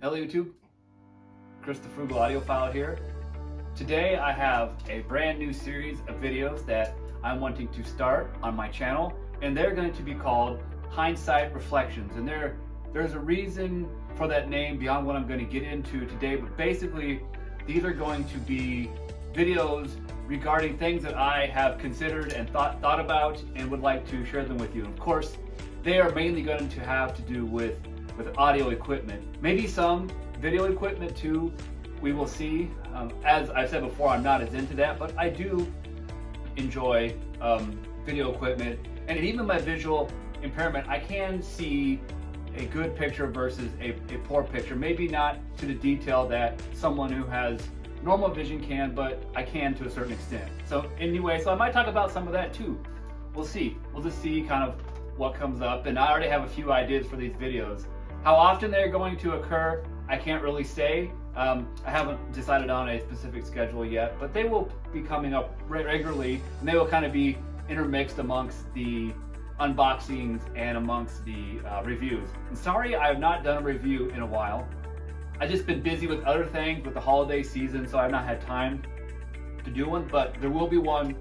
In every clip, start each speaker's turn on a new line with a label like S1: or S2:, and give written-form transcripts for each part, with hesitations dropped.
S1: Hello YouTube, Chris the Frugal Audiophile here. Today I have a brand new series of videos that I'm wanting to start on my channel, and they're going to be called Hindsight Reflections. And there's a reason for that name beyond what I'm going to get into today, but basically these are going to be videos regarding things that I have considered and thought about and would like to share them with you. And of course, they are mainly going to have to do with audio equipment, maybe some video equipment too. We will see. As I've said before, I'm not as into that, but I do enjoy video equipment, and even my visual impairment, I can see a good picture versus a poor picture. Maybe not to the detail that someone who has normal vision can, but I can to a certain extent. So anyway, so I might talk about some of that too. We'll see. We'll just see kind of what comes up, and I already have a few ideas for these videos. How often they're going to occur, I can't really say. I haven't decided on a specific schedule yet, but they will be coming up regularly, and they will kind of be intermixed amongst the unboxings and amongst the reviews. And sorry, I have not done a review in a while. I've just been busy with other things with the holiday season, so I've not had time to do one, but there will be one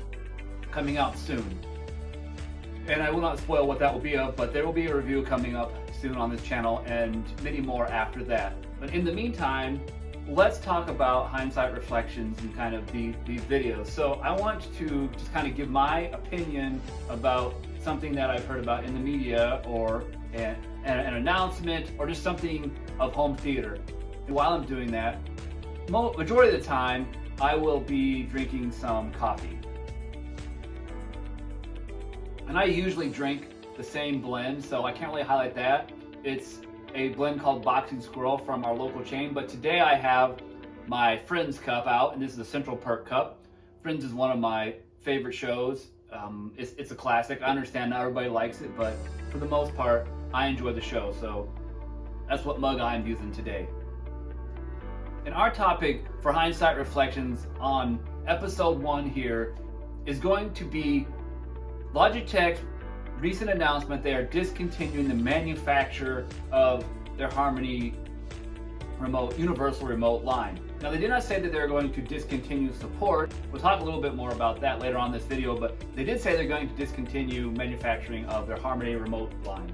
S1: coming out soon. And I will not spoil what that will be of, but there will be a review coming up soon on this channel and many more after that. But in the meantime, let's talk about Hindsight Reflections and kind of these videos. So I want to just kind of give my opinion about something that I've heard about in the media, or an announcement, or just something of home theater. And while I'm doing that, majority of the time, I will be drinking some coffee. And I usually drink the same blend, so I can't really highlight that. It's a blend called Boxing Squirrel from our local chain, but today I have my Friends cup out, and this is a Central Perk cup. Friends is one of my favorite shows. It's a classic. I understand not everybody likes it, but for the most part, I enjoy the show, so that's what mug I'm using today. And our topic for Hindsight Reflections on episode 1 here is going to be Logitech's recent announcement. They are discontinuing the manufacture of their Harmony universal remote line. Now, they did not say that they're going to discontinue support. We'll talk a little bit more about that later on in this video, but they did say they're going to discontinue manufacturing of their Harmony remote line.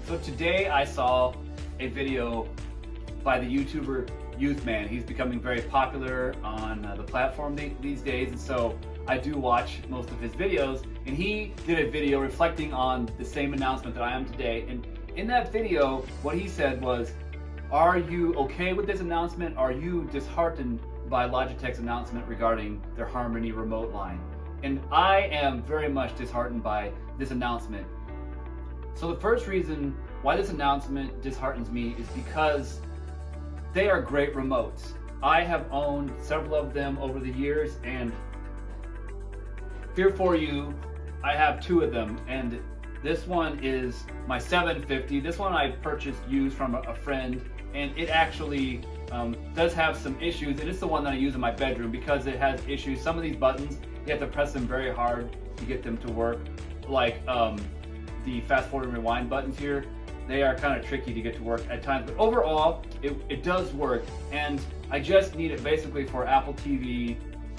S1: So today I saw a video by the YouTuber Youthman. He's becoming very popular on the platform these days, and so I do watch most of his videos, and he did a video reflecting on the same announcement that I am today. And in that video, what he said was, are you okay with this announcement? Are you disheartened by Logitech's announcement regarding their Harmony remote line? And I am very much disheartened by this announcement. So the first reason why this announcement disheartens me is because they are great remotes. I have owned several of them over the years, and here for you, I have 2 of them, and this one is my 750. This one I purchased used from a friend, and it actually does have some issues, and it's the one that I use in my bedroom because it has issues. Some of these buttons, you have to press them very hard to get them to work, like the fast forward and rewind buttons here. They are kind of tricky to get to work at times, but overall, it does work, and I just need it basically for Apple TV,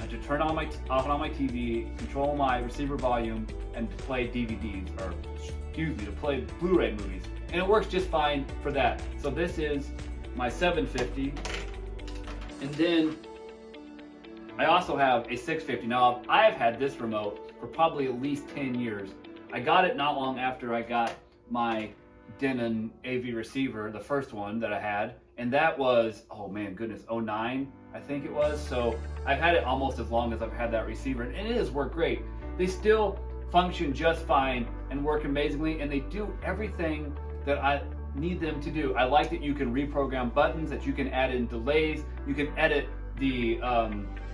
S1: to turn on off on my TV, control my receiver volume, and to play DVDs, or excuse me, to play Blu-ray movies. And it works just fine for that. So this is my 750. And then I also have a 650. Now, I have had this remote for probably at least 10 years. I got it not long after I got my Denon AV receiver, the first one that I had, and that was, oh man, goodness, 09, I think it was. So I've had it almost as long as I've had that receiver, and it has worked great. They still function just fine and work amazingly, and they do everything that I need them to do. I like that you can reprogram buttons, that you can add in delays, you can edit the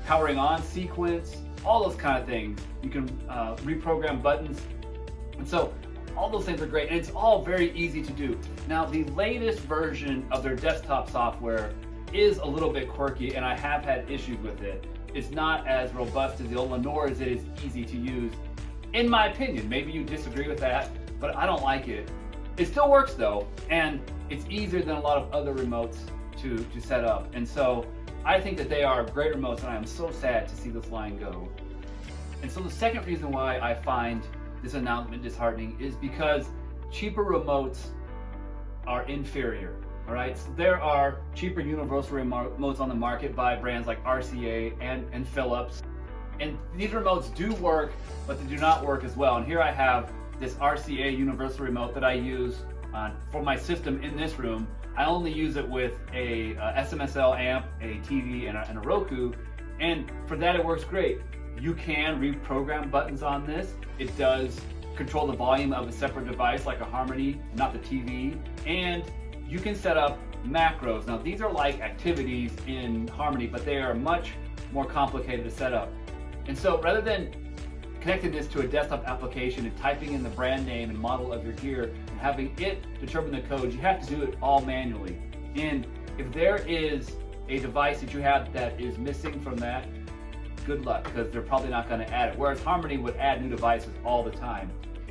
S1: powering on sequence, all those kind of things. You can reprogram buttons, and so all those things are great, and it's all very easy to do. Now, the latest version of their desktop software is a little bit quirky, and I have had issues with it. It's not as robust as the old one, nor is it as easy to use, in my opinion. Maybe you disagree with that, but I don't like it. It still works though, and it's easier than a lot of other remotes to set up. And so I think that they are great remotes, and I am so sad to see this line go. And so the second reason why I find this announcement disheartening is because cheaper remotes are inferior. All right, so there are cheaper universal remotes on the market by brands like RCA and Philips. And these remotes do work, but they do not work as well. And here I have this RCA universal remote that I use for my system in this room. I only use it with a SMSL amp, a TV, and a Roku. And for that, it works great. You can reprogram buttons on this. It does control the volume of a separate device like a Harmony, not the TV. And you can set up macros. Now, these are like activities in Harmony, but they are much more complicated to set up. And so rather than connecting this to a desktop application and typing in the brand name and model of your gear and having it determine the code, you have to do it all manually. And if there is a device that you have that is missing from that, good luck, because they're probably not going to add it. Whereas Harmony would add new devices all the time.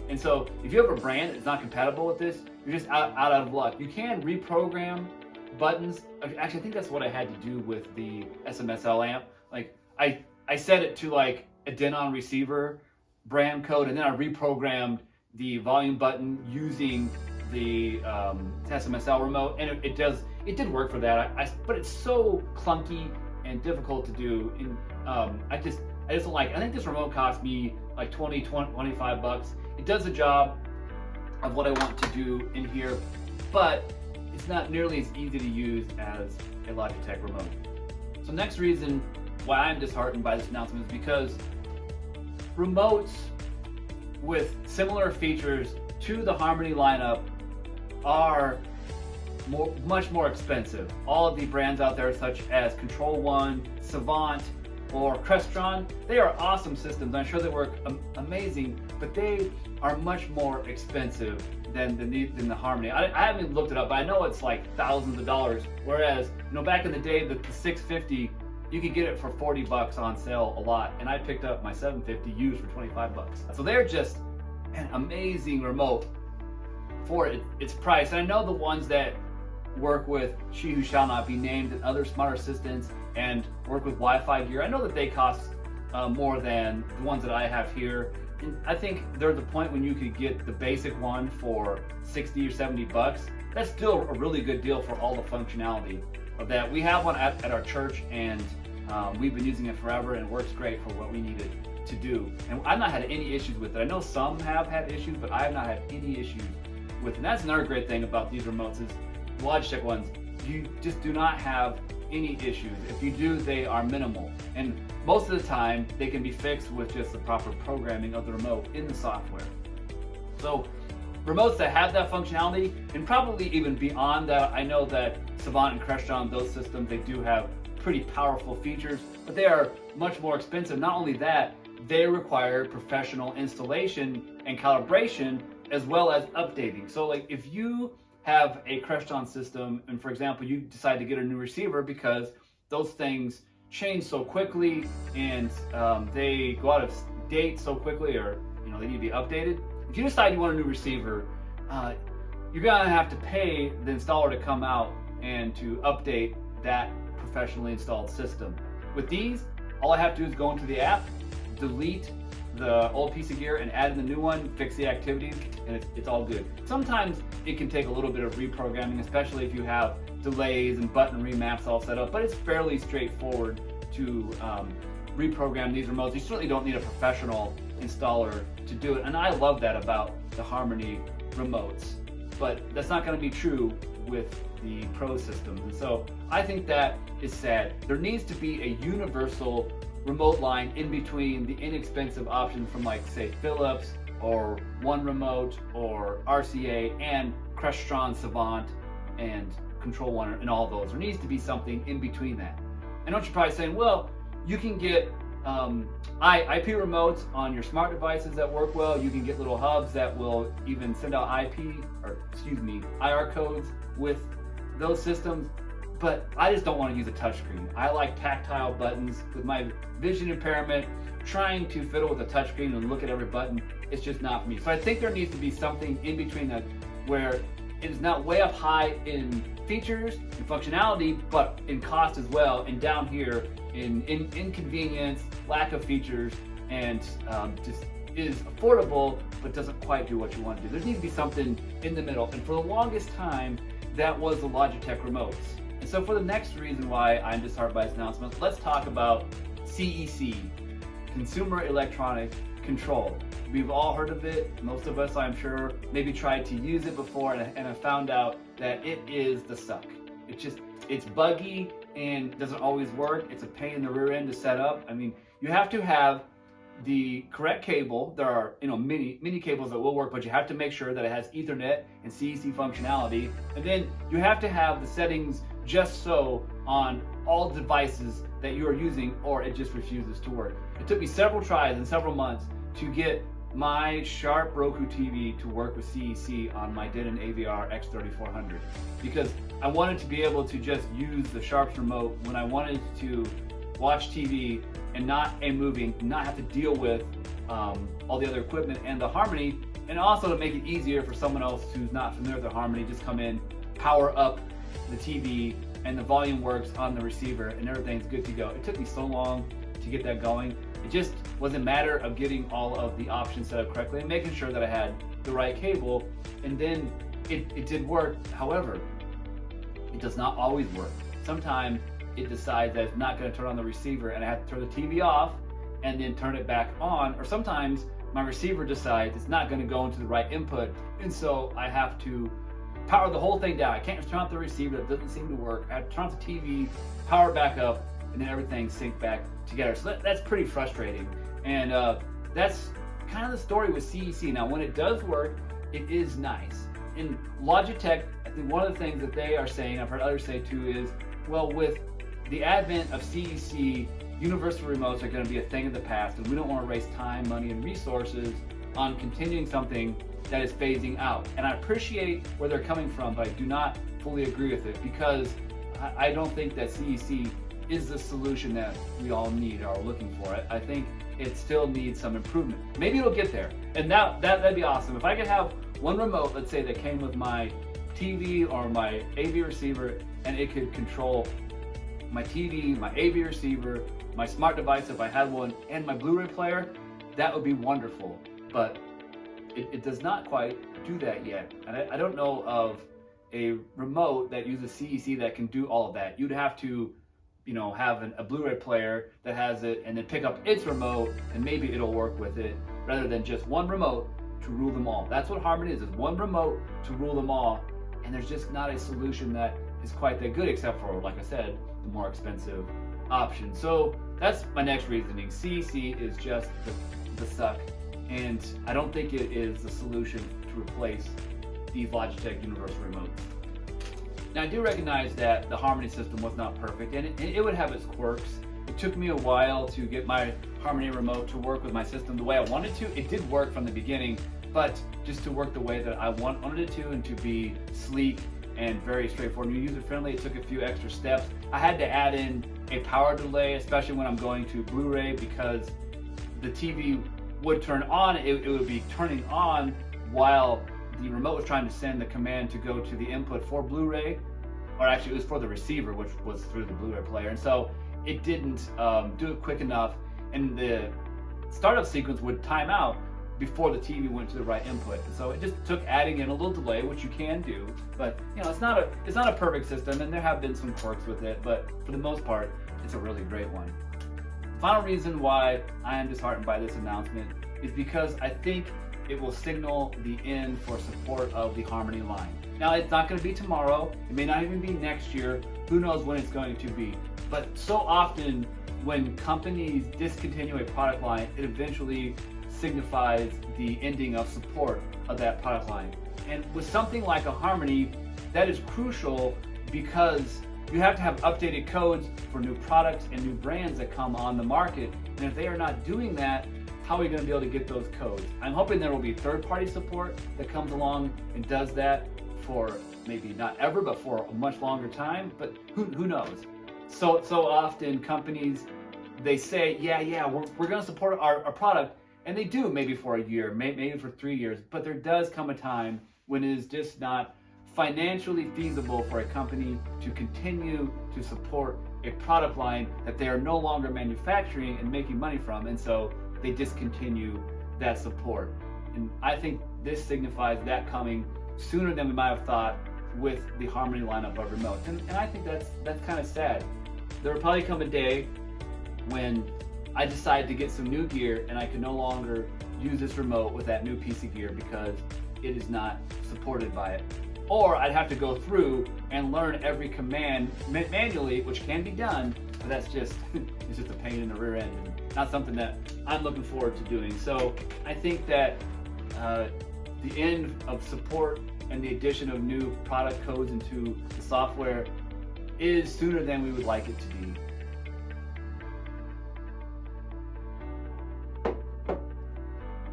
S1: And so if you have a brand that's not compatible with this, you're just out of luck. You can reprogram buttons. Actually, I think that's what I had to do with the SMSL amp. Like I set it to like a Denon receiver brand code, and then I reprogrammed the volume button using the SMSL remote, and it did work for that. But it's so clunky and difficult to do. And I just don't like it. I think this remote cost me like 25 bucks. It does the job of what I want to do in here, but it's not nearly as easy to use as a Logitech remote. So next reason why I'm disheartened by this announcement is because remotes with similar features to the Harmony lineup are much more expensive. All of the brands out there, such as Control One, Savant, or Crestron, they are awesome systems. I'm sure they work amazing, but they are much more expensive than the Harmony. I haven't looked it up, but I know it's like thousands of dollars. Whereas, back in the day, the 650, you could get it for 40 bucks on sale a lot, and I picked up my 750 used for 25 bucks. So they're just an amazing remote for its price. And I know the ones that work with She Who Shall Not Be Named and other smart assistants and work with Wi-Fi gear, I know that they cost more than the ones that I have here. And I think they're the point when you could get the basic one for 60 or 70 bucks. That's still a really good deal for all the functionality of that. We have one at our church, and we've been using it forever, and it works great for what we needed to do. And I've not had any issues with it. I know some have had issues, but I have not had any issues with it. And that's another great thing about these remotes is the Logitech ones, you just do not have any issues. If you do, they are minimal. And most of the time, they can be fixed with just the proper programming of the remote in the software. So remotes that have that functionality, and probably even beyond that, I know that Savant and Crestron, those systems, they do have pretty powerful features, but they are much more expensive. Not only that, they require professional installation and calibration as well as updating. So like if you have a Crestron system and, for example, you decide to get a new receiver because those things change so quickly and they go out of date so quickly, or they need to be updated. If you decide you want a new receiver, you're gonna have to pay the installer to come out and to update that professionally installed system. With these, all I have to do is go into the app, delete the old piece of gear and add in the new one, fix the activities, and it's all good. Sometimes it can take a little bit of reprogramming, especially if you have delays and button remaps all set up, but it's fairly straightforward to reprogram these remotes. You certainly don't need a professional installer to do it, and I love that about the Harmony remotes, but that's not going to be true with the Pro systems. And so I think that is sad. There needs to be a universal remote line in between the inexpensive options from, like, say, Philips or One Remote or RCA and Crestron, Savant, and Control One, and all those. There needs to be something in between that. I know what you're probably saying, well, you can get IP remotes on your smart devices that work well. You can get little hubs that will even send out IR codes with those systems. But I just don't want to use a touchscreen. I like tactile buttons. With my vision impairment, trying to fiddle with a touchscreen and look at every button, it's just not for me. So I think there needs to be something in between that, where it is not way up high in features and functionality, but in cost as well, and down here in inconvenience, lack of features, and just is affordable, but doesn't quite do what you want to do. There needs to be something in the middle, and for the longest time, that was the Logitech remotes. And so for the next reason why I'm disheartened by this announcement, let's talk about CEC, Consumer Electronic Control. We've all heard of it. Most of us, I'm sure, maybe tried to use it before and have found out that it is the suck. It's buggy and doesn't always work. It's a pain in the rear end to set up. I mean, you have to have the correct cable. There are many cables that will work, but you have to make sure that it has Ethernet and CEC functionality. And then you have to have the settings just so on all devices that you are using, or it just refuses to work. It took me several tries and several months to get my Sharp Roku TV to work with CEC on my Denon AVR X3400, because I wanted to be able to just use the Sharp's remote when I wanted to watch TV and not a movie, not have to deal with all the other equipment and the Harmony, and also to make it easier for someone else who's not familiar with the Harmony, just come in, power up the TV, and the volume works on the receiver, and everything's good to go. It took me so long to get that going. It just was a matter of getting all of the options set up correctly and making sure that I had the right cable, and then it did work. However, it does not always work. Sometimes it decides that it's not going to turn on the receiver, and I have to turn the TV off and then turn it back on. Or sometimes my receiver decides it's not going to go into the right input, and so I have to power the whole thing down. I can't just turn off the receiver, that doesn't seem to work. I have to turn off the TV, power it back up, and then everything sync back together. So that's pretty frustrating. And that's kind of the story with CEC. Now, when it does work, it is nice. In Logitech, I think one of the things that they are saying, I've heard others say too, is, well, with the advent of CEC, universal remotes are going to be a thing of the past, and we don't want to waste time, money, and resources on continuing something that is phasing out. And I appreciate where they're coming from, but I do not fully agree with it, because I don't think that CEC is the solution that we all need or are looking for. I think it still needs some improvement. Maybe it'll get there, and that'd be awesome. If I could have one remote, let's say, that came with my TV or my AV receiver, and it could control my TV, my AV receiver, my smart device if I had one, and my Blu-ray player, that would be wonderful. But it does not quite do that yet. And I don't know of a remote that uses CEC that can do all of that. You'd have to, have a Blu-ray player that has it and then pick up its remote, and maybe it'll work with it, rather than just one remote to rule them all. That's what Harmony is one remote to rule them all, and there's just not a solution that is quite that good, except for, like I said, the more expensive option. So that's my next reasoning. CEC is just the suck, and I don't think it is the solution to replace these Logitech universal remotes. Now, I do recognize that the Harmony system was not perfect, and it would have its quirks. It took me a while to get my Harmony remote to work with my system the way I wanted to. It did work from the beginning, but just to work the way that I wanted it to, and to be sleek and very straightforward and user-friendly, it took a few extra steps. I had to add in a power delay, especially when I'm going to Blu-ray, because the TV would turn on, it would be turning on while the remote was trying to send the command to go to the input for Blu-ray, or actually it was for the receiver, which was through the Blu-ray player. And so it didn't do it quick enough, and the startup sequence would time out before the TV went to the right input. And so it just took adding in a little delay, which you can do, but it's not a perfect system, and there have been some quirks with it, but for the most part, it's a really great one. Final reason why I am disheartened by this announcement is because I think it will signal the end for support of the Harmony line. Now, it's not going to be tomorrow, it may not even be next year, who knows when it's going to be, but so often when companies discontinue a product line, it eventually signifies the ending of support of that product line. And with something like a Harmony, that is crucial, because you have to have updated codes for new products and new brands that come on the market. And if they are not doing that, how are we going to be able to get those codes? I'm hoping there will be third-party support that comes along and does that for maybe not ever, but for a much longer time. But who knows? So often companies, they say, yeah, we're going to support our product, and they do, maybe for a year, maybe for 3 years. But there does come a time when it is just not financially feasible for a company to continue to support a product line that they are no longer manufacturing and making money from, and so they discontinue that support. And I think this signifies that coming sooner than we might have thought with the Harmony lineup of remotes. And I think that's kind of sad. There will probably come a day when I decide to get some new gear and I can no longer use this remote with that new piece of gear because it is not supported by it. Or I'd have to go through and learn every command manually, which can be done, but that's just it's just a pain in the rear end and not something that I'm looking forward to doing. So I think that the end of support and the addition of new product codes into the software is sooner than we would like it to be.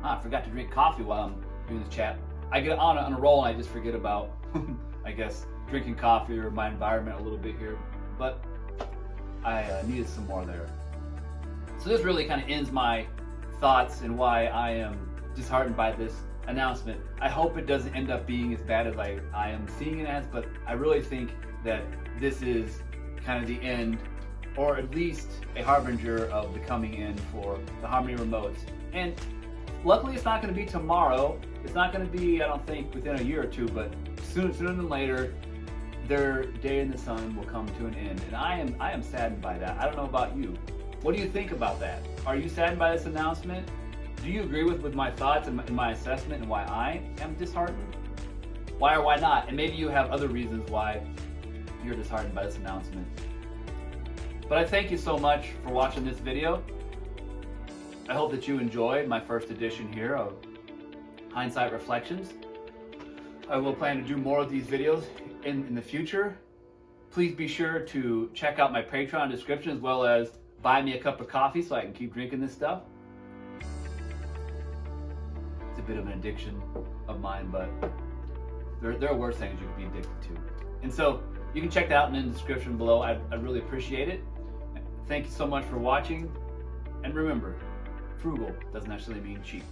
S1: I forgot to drink coffee while I'm doing this chat. I get on a roll and I just forget about, I guess, drinking coffee or my environment a little bit here, but I needed some more there. So this really kind of ends my thoughts and why I am disheartened by this announcement. I hope it doesn't end up being as bad as I am seeing it as, but I really think that this is kind of the end, or at least a harbinger of the coming end for the Harmony remotes. And luckily it's not going to be tomorrow. It's not going to be, I don't think, within a year or two, but sooner than later, their day in the sun will come to an end. And I am saddened by that. I don't know about you. What do you think about that? Are you saddened by this announcement? Do you agree with my thoughts and my assessment and why I am disheartened? Why or why not? And maybe you have other reasons why you're disheartened by this announcement. But I thank you so much for watching this video. I hope that you enjoyed my first edition here of Hindsight Reflections. I will plan to do more of these videos in the future. Please be sure to check out my Patreon description as well as buy me a cup of coffee so I can keep drinking this stuff. It's a bit of an addiction of mine, but there are worse things you can be addicted to. And so you can check that out in the description below. I'd really appreciate it. Thank you so much for watching. And remember, frugal doesn't actually mean cheap.